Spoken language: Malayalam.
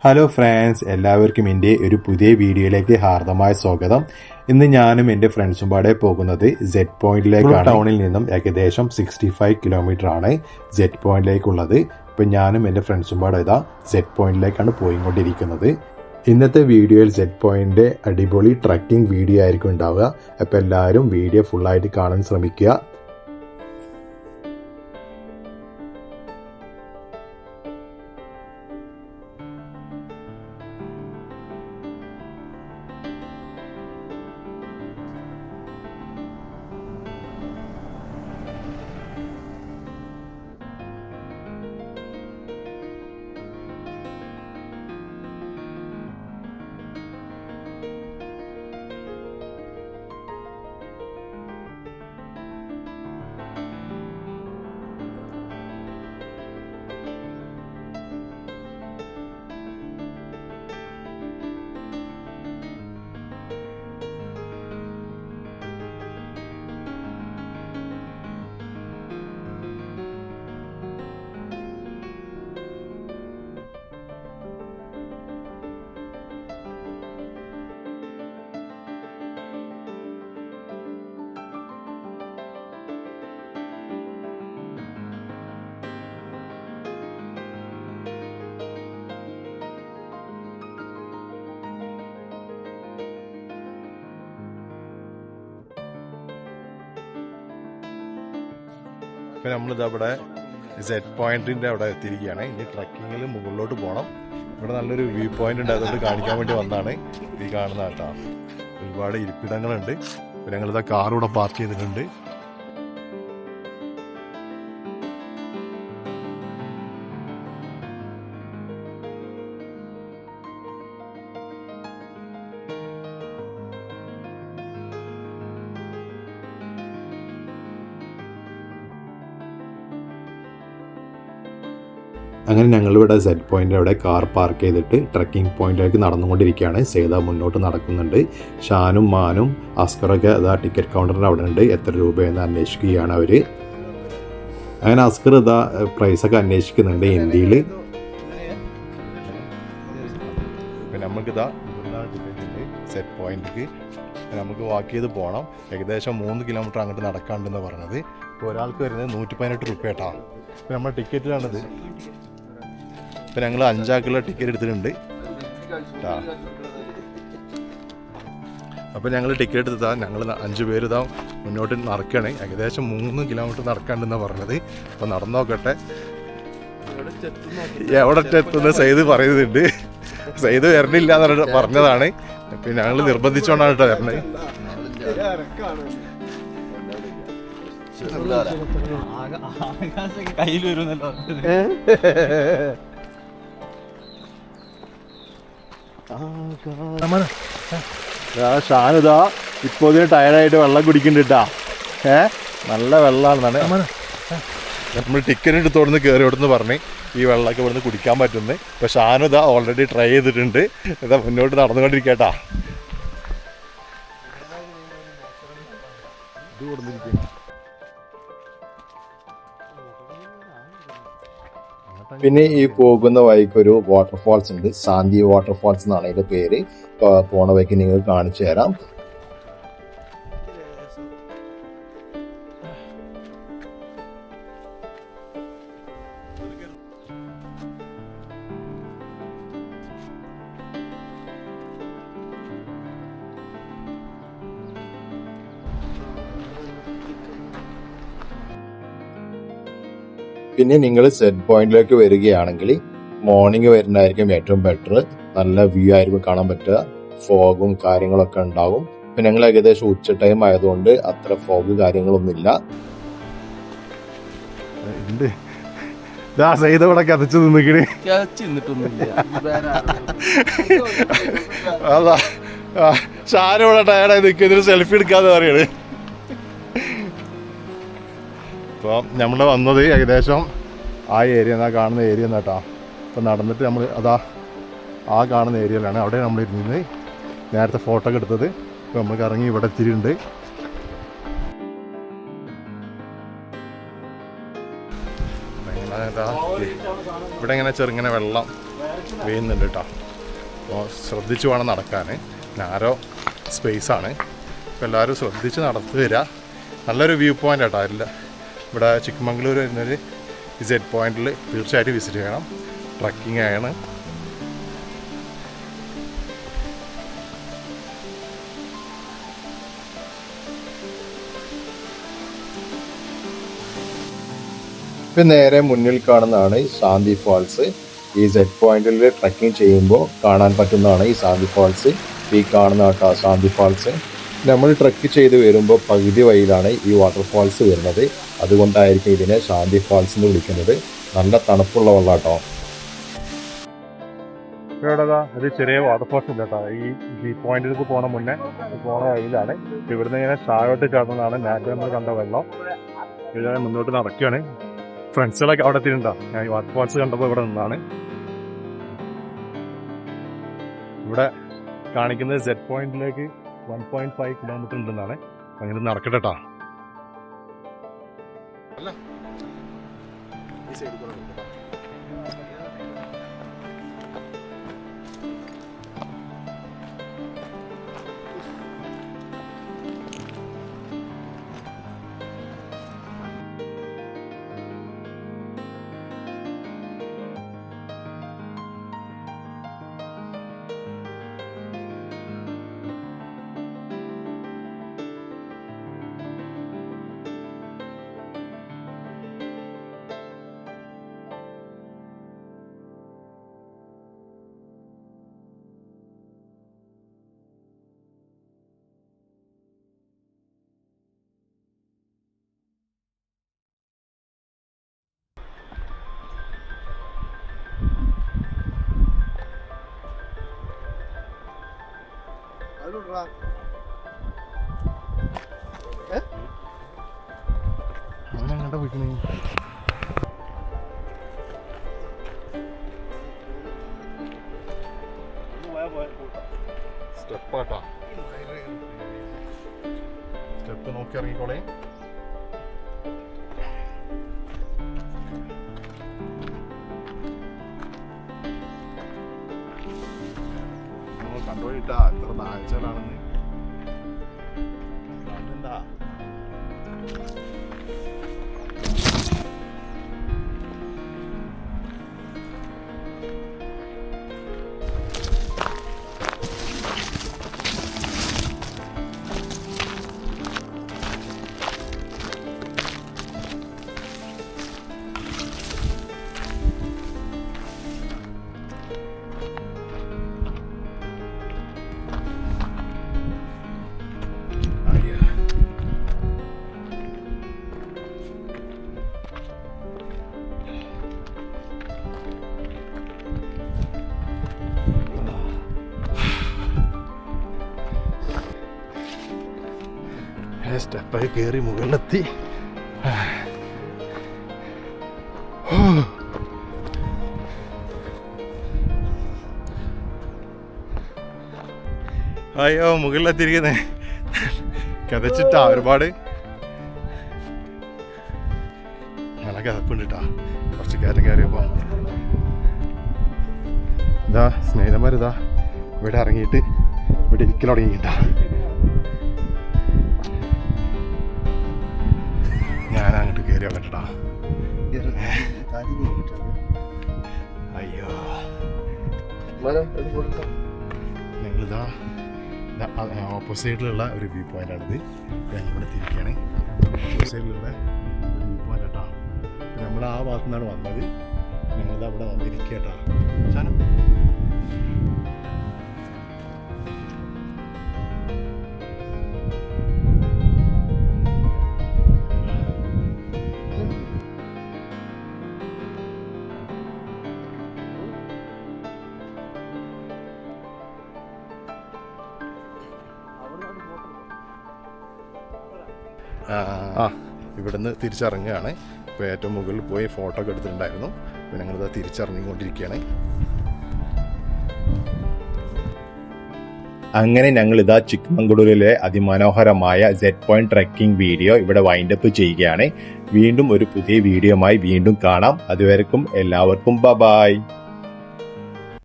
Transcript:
ഹലോ ഫ്രണ്ട്സ്, എല്ലാവർക്കും എൻ്റെ ഒരു പുതിയ വീഡിയോയിലേക്ക് ഹാർദമായ സ്വാഗതം. ഇന്ന് ഞാനും എൻ്റെ ഫ്രണ്ട്സും പാടെ പോകുന്നത് സെഡ് പോയിന്റിലേക്കാണ്. ടൗണിൽ നിന്നും ഏകദേശം 65 കിലോമീറ്റർ ആണ് സെഡ് പോയിന്റിലേക്കുള്ളത്. ഇപ്പം ഞാനും എൻ്റെ ഫ്രണ്ട്സും പാടെ ഇതാ സെഡ് പോയിന്റിലേക്കാണ് പോയിക്കൊണ്ടിരിക്കുന്നത്. ഇന്നത്തെ വീഡിയോയിൽ സെഡ് പോയിന്റ് അടിപൊളി ട്രക്കിംഗ് വീഡിയോ ആയിരിക്കും ഉണ്ടാവുക. അപ്പോൾ എല്ലാവരും വീഡിയോ ഫുള്ളായിട്ട് കാണാൻ ശ്രമിക്കുക. ഇപ്പം നമ്മളിത് അവിടെ സെഡ് പോയിന്റിന്റെ അവിടെ എത്തിയിരിക്കുകയാണ്. ഇനി ട്രക്കിങ്ങിൽ മുകളിലോട്ട് പോകണം. ഇവിടെ നല്ലൊരു വ്യൂ പോയിന്റ് ഉണ്ട്, അതുകൊണ്ട് കാണിക്കാൻ വേണ്ടി വന്നതാണ്. ഈ കാണുന്ന കേട്ടോ, ഒരുപാട് ഇരിപ്പിടങ്ങളുണ്ട്. പിന്നെ ഞങ്ങളിതാ കാർ ഇവിടെ പാർക്ക് ചെയ്തിട്ടുണ്ട്. അങ്ങനെ ഞങ്ങളിവിടെ സെഡ് പോയിന്റ് അവിടെ കാർ പാർക്ക് ചെയ്തിട്ട് ട്രക്കിംഗ് പോയിന്റിലേക്ക് നടന്നുകൊണ്ടിരിക്കുകയാണ്. സേത മുന്നോട്ട് നടക്കുന്നുണ്ട്. ഷാനും മാനും അസ്കറൊക്കെ അതാ ടിക്കറ്റ് കൗണ്ടറിൻ്റെ അവിടെ ഉണ്ട്. എത്ര രൂപയെന്ന് അന്വേഷിക്കുകയാണ് അവർ. അങ്ങനെ അസ്കർ ഇതാ പ്രൈസൊക്കെ അന്വേഷിക്കുന്നുണ്ട് ഹിന്ദിയിൽ. പിന്നെ നമുക്കിതാ സെഡ് പോയിന്റിലേക്ക് നമുക്ക് വാക്ക് ചെയ്ത് പോകണം. ഏകദേശം 3 കിലോമീറ്റർ അങ്ങോട്ട് നടക്കാണ്ടെന്ന് പറഞ്ഞത്. ഇപ്പോൾ ഒരാൾക്ക് വരുന്നത് 118 രൂപ കേട്ടോ. ഇപ്പം നമ്മുടെ ടിക്കറ്റിലാണിത്. ഇപ്പം ഞങ്ങൾ 5 ആൾക്കുള്ള ടിക്കറ്റ് എടുത്തിട്ടുണ്ട്. അപ്പം ഞങ്ങൾ ടിക്കറ്റ് എടുത്താൽ ഞങ്ങൾ 5 പേര് ഇതാ മുന്നോട്ട് നടക്കുകയാണ്. ഏകദേശം 3 കിലോമീറ്റർ നടക്കാണ്ടെന്നാണ് പറഞ്ഞത്. അപ്പം നടന്നു നോക്കട്ടെ എവിടെ എത്തുന്ന സെയ്ത് പറയുന്നുണ്ട്. സെയ്ത് വരണില്ല എന്ന് പറഞ്ഞതാണ്. പിന്നെ ഞങ്ങൾ നിർബന്ധിച്ചുകൊണ്ടാണ് കേട്ടോ വരണത്. കയ്യിൽ വരുന്നല്ലോ. ഷാനിതാ ഇപ്പോൾ ഇതിന് ടയർഡായിട്ട് വെള്ളം കുടിക്കുന്നുണ്ട്. നല്ല വെള്ളമാണെന്നാണ് നമ്മൾ ടിക്കറ്റ് എടുത്തോടുന്ന് കയറി ഇവിടുന്ന് പറഞ്ഞ് ഈ വെള്ളമൊക്കെ ഇവിടുന്ന് കുടിക്കാൻ പറ്റുന്നത്. ഇപ്പം ഷാനിതാ ഓൾറെഡി ട്രൈ ചെയ്തിട്ടുണ്ട്. ഇതാ മുന്നോട്ട് നടന്നുകൊണ്ടിരിക്കട്ടാ. ഇത് കൊടുത്തിരിക്കുന്നു. പിന്നെ ഈ പോകുന്ന വഴിക്ക് ഒരു വാട്ടർഫാൾസ് ഉണ്ട്. സാന്തി വാട്ടർഫാൾസ് എന്നാണ് അതിന്റെ പേര്. പോണ വഴിക്ക് നിങ്ങൾ കാണിച്ചു തരാം. പിന്നെ നിങ്ങൾ സെഡ് പോയിന്റിലേക്ക് വരികയാണെങ്കിൽ മോർണിംഗ് വരുന്നതായിരിക്കും ഏറ്റവും ബെറ്റർ. നല്ല വ്യൂ ആയിരിക്കും കാണാൻ പറ്റുക. ഫോഗും കാര്യങ്ങളൊക്കെ ഉണ്ടാവും. പിന്നെ ഞങ്ങൾ ഏകദേശം ഉച്ച ടൈം ആയതുകൊണ്ട് അത്ര ഫോഗ് കാര്യങ്ങളൊന്നുമില്ല. ഷാനോടെ ടയർഡായി നിൽക്കുന്നതിന് സെൽഫി എടുക്കാന്ന് പറയണേ. അപ്പോൾ നമ്മൾ വന്നത് ഏകദേശം ആ ഏരിയ എന്നാ കാണുന്ന ഏരിയ എന്നാട്ടാ. അപ്പോൾ നടന്നിട്ട് നമ്മൾ അതാ ആ കാണുന്ന ഏരിയയിലാണ്. അവിടെ നമ്മൾ ഇരുന്നത് നേരത്തെ ഫോട്ടോ ഒക്കെ എടുത്തത്. ഇപ്പോൾ നമ്മൾ ഇറങ്ങി ഇവിടെ എത്തിയിട്ടുണ്ട്. ഇവിടെ ഇങ്ങനെ ചെറുങ്ങനെ വെള്ളം പെയ്യുന്നുണ്ട് കേട്ടോ. അപ്പോൾ ശ്രദ്ധിച്ച് വേണം നടക്കാൻ. നാരോ സ്പേസാണ്. അപ്പോൾ എല്ലാവരും ശ്രദ്ധിച്ച് നടത്തി തരിക. നല്ലൊരു വ്യൂ പോയിൻ്റ് കേട്ടോ. ഇവിടെ ചിക്കമംഗ്ലൂർ വരുന്നൊരു സെറ്റ് പോയിന്റിൽ തീർച്ചയായിട്ടും വിസിറ്റ് ചെയ്യണം. ട്രക്കിംഗ് ആണ്. ഇപ്പം നേരെ മുന്നിൽ കാണുന്നതാണ് ശാന്തി ഫാൾസ്. ഈ സെറ്റ് പോയിന്റിൽ ട്രക്കിംഗ് ചെയ്യുമ്പോൾ കാണാൻ പറ്റുന്നതാണ് ഈ ശാന്തി ഫാൾസ്. ഈ കാണുന്ന കേട്ടോ ശാന്തി ഫാൾസ്. നമ്മൾ ട്രക്ക് ചെയ്ത് വരുമ്പോൾ പകുതി വഴിയിലാണ് ഈ വാട്ടർഫാൾസ് വരുന്നത്. അതുകൊണ്ടായിരിക്കും ഇതിനെ ശാന്തി ഫാൾസ് എന്ന് വിളിക്കുന്നത്. നല്ല തണുപ്പുള്ള വെള്ളം കേട്ടോ. ഇവിടെ ഒരു ചെറിയ വാട്ടർഫാൾസ് ഉണ്ട് കേട്ടോ. ഈ വ്യൂ പോയിന്റിലേക്ക് പോണ മുന്നേ പോണ വഴിയിലാണ്. ഇവിടുന്ന് ഇങ്ങനെ താഴോട്ട് ചേർന്നതാണ് നേരത്തെ നമ്മൾ കണ്ട വെള്ളം. ഇവിടെ മുന്നോട്ട് നടക്കുകയാണ്. ഫ്രണ്ട്സുകളൊക്കെ അവിടെ എത്തിയിട്ടുണ്ടോ? ഞാൻ ഈ വാട്ടർഫാൾസ് കണ്ടപ്പോൾ ഇവിടെ നിന്നാണ്. ഇവിടെ കാണിക്കുന്നത് സെറ്റ് പോയിന്റിലേക്ക് 1.5 കിലോമീറ്റർ ഉണ്ടെന്നാണ്. അങ്ങനെ നടക്കട്ടെ കേട്ടോ. അങ്ങോട്ടാ പോയിക്കണേ. സ്റ്റെപ്പാട്ടാ. സ്റ്റെപ്പ് നോക്കി ഇറങ്ങിക്കോളേ. കണ്ടുപോയിട്ടാ എത്ര താഴ്ചയിലാണെന്ന്. എന്താ സ്റ്റെപ്പായി കയറി മുകളിലെത്തി. അയ്യോ മുകളിലെത്തിയിരിക്കുന്നേ. കിതച്ചിട്ടാ ഒരുപാട്. നല്ല കിതപ്പുണ്ട് കേട്ടാ. കുറച്ച് കയറ്റം കയറിയപ്പോ ഇതാ സ്നേഹിതന്മാരിതാ ഇവിടെ ഇറങ്ങിയിട്ട് ഇവിടെ ഇരിക്കൽ തുടങ്ങിയിട്ടാ. ഞാൻ അങ്ങോട്ട് കയറി വന്നിട്ടാ. അയ്യോ ഞങ്ങളിതാ ഓപ്പോസിറ്റിലുള്ള ഒരു വ്യൂ പോയിന്റാണിത്. ഞങ്ങളിവിടെ തിരിക്കുകയാണ്. ഓപ്പോസിറ്റിലുള്ള ഒരു വ്യൂ പോയിന്റ് കേട്ടോ. നമ്മൾ ആ ഭാഗത്തു നിന്നാണ് വന്നത്. ഞങ്ങളിത് അവിടെ വന്നിരിക്കുക കേട്ടോ. ചാനം ഇവിടുന്ന് തിരിച്ചിറങ്ങുകയാണ്. ഇപ്പോൾ ഏറ്റവും മുകളിൽ പോയി ഫോട്ടോ ഒക്കെ എടുത്തിട്ടുണ്ടായിരുന്നു. അപ്പോൾ ഞങ്ങളിത് തിരിച്ചിറങ്ങിക്കൊണ്ടിരിക്കുകയാണ്. അങ്ങനെ ഞങ്ങളിതാ ചിക്കമംഗളൂരിലെ അതിമനോഹരമായ സെറ്റ് പോയിന്റ് ട്രക്കിംഗ് വീഡിയോ ഇവിടെ വൈൻഡപ്പ് ചെയ്യുകയാണ്. വീണ്ടും ഒരു പുതിയ വീഡിയോയുമായി വീണ്ടും കാണാം. അതുവരെക്കും എല്ലാവർക്കും ബൈ.